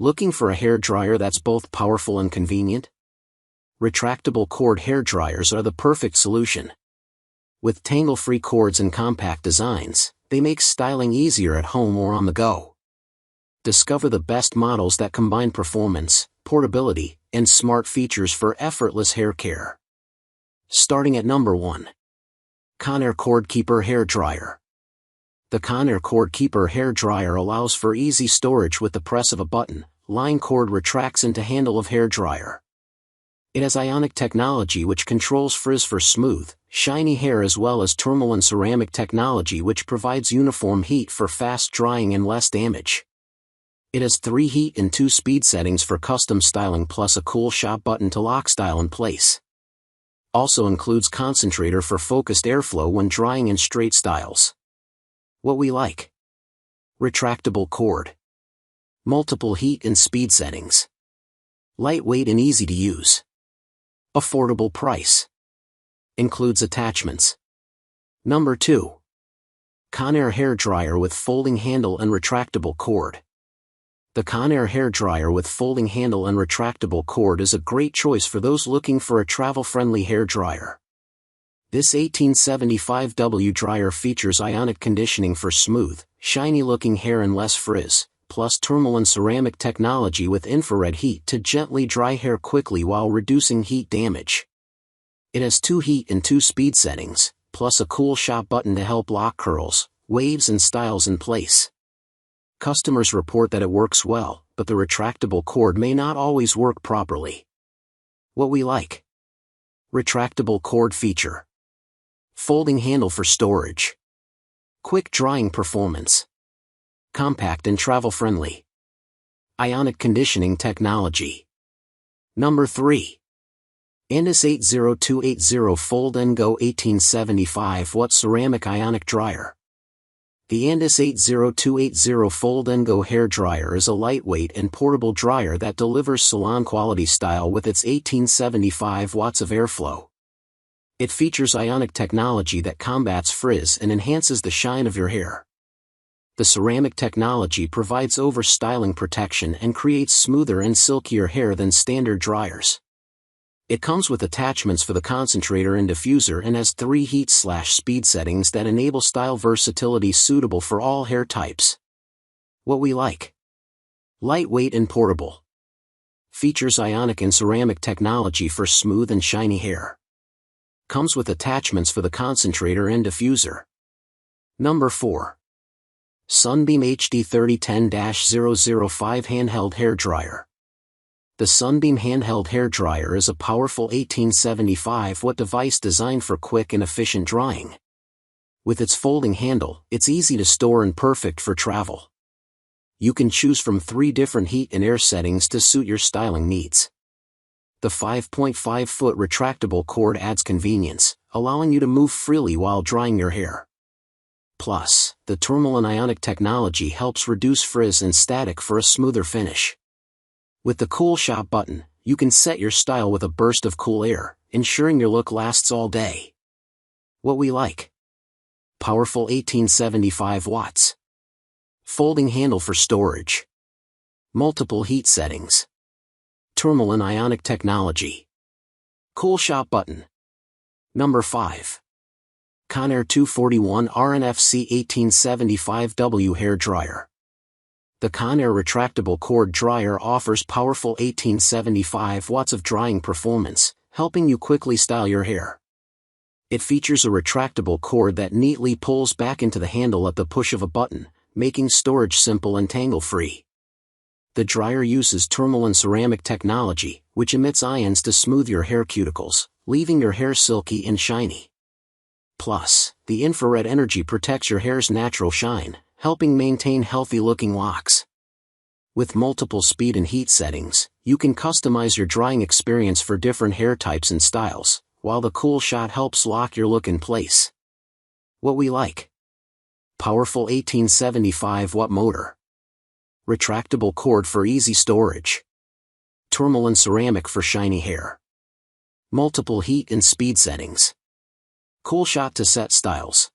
Looking for a hair dryer that's both powerful and convenient? Retractable cord hair dryers are the perfect solution. With tangle-free cords and compact designs, they make styling easier at home or on the go. Discover the best models that combine performance, portability, and smart features for effortless hair care. Starting at number 1. Conair Cord Keeper Hair Dryer. The Conair Cord Keeper Hair Dryer allows for easy storage with the press of a button. Line cord retracts into handle of hair dryer. It has ionic technology which controls frizz for smooth, shiny hair, as well as tourmaline ceramic technology which provides uniform heat for fast drying and less damage. It has 3 heat and 2 speed settings for custom styling, plus a cool shot button to lock style in place. Also includes concentrator for focused airflow when drying in straight styles. What we like: retractable cord, multiple heat and speed settings, lightweight and easy to use, affordable price, includes attachments. Number 2. Conair Hair Dryer with folding handle and retractable cord. The Conair Hair Dryer with folding handle and retractable cord is a great choice for those looking for a travel-friendly hair dryer. This 1875W dryer features ionic conditioning for smooth, shiny-looking hair and less frizz, plus tourmaline ceramic technology with infrared heat to gently dry hair quickly while reducing heat damage. It has 2 heat and 2 speed settings, plus a cool shot button to help lock curls, waves and styles in place. Customers report that it works well, but the retractable cord may not always work properly. What we like: retractable cord feature, folding handle for storage, quick drying performance, compact and travel-friendly, ionic conditioning technology. Number 3. Andis 80280 Fold & Go 1875W Ceramic Ionic Dryer. The Andis 80280 Fold & Go Hair Dryer is a lightweight and portable dryer that delivers salon-quality style with its 1875 watts of airflow. It features ionic technology that combats frizz and enhances the shine of your hair. The ceramic technology provides over-styling protection and creates smoother and silkier hair than standard dryers. It comes with attachments for the concentrator and diffuser and has 3 heat/speed settings that enable style versatility suitable for all hair types. What we like: lightweight and portable. Features ionic and ceramic technology for smooth and shiny hair. Comes with attachments for the concentrator and diffuser. Number 4. Sunbeam HD 3010-005 Handheld Hair Dryer. The Sunbeam Handheld Hair Dryer is a powerful 1875W device designed for quick and efficient drying. With its folding handle, it's easy to store and perfect for travel. You can choose from 3 different heat and air settings to suit your styling needs. The 5.5-foot retractable cord adds convenience, allowing you to move freely while drying your hair. Plus, the tourmaline ionic technology helps reduce frizz and static for a smoother finish. With the cool shot button, you can set your style with a burst of cool air, ensuring your look lasts all day. What we like: powerful 1875 watts. Folding handle for storage. Multiple heat settings. Tourmaline ionic technology. Cool shot button. Number 5. Conair 241 RNFC 1875W Hair Dryer. The Conair retractable cord dryer offers powerful 1875 watts of drying performance, helping you quickly style your hair. It features a retractable cord that neatly pulls back into the handle at the push of a button, making storage simple and tangle-free. The dryer uses tourmaline ceramic technology, which emits ions to smooth your hair cuticles, leaving your hair silky and shiny. Plus, the infrared energy protects your hair's natural shine, helping maintain healthy-looking locks. With multiple speed and heat settings, you can customize your drying experience for different hair types and styles, while the cool shot helps lock your look in place. What we like: powerful 1875-watt motor. Retractable cord for easy storage. Tourmaline ceramic for shiny hair. Multiple heat and speed settings. Cool shot to set styles.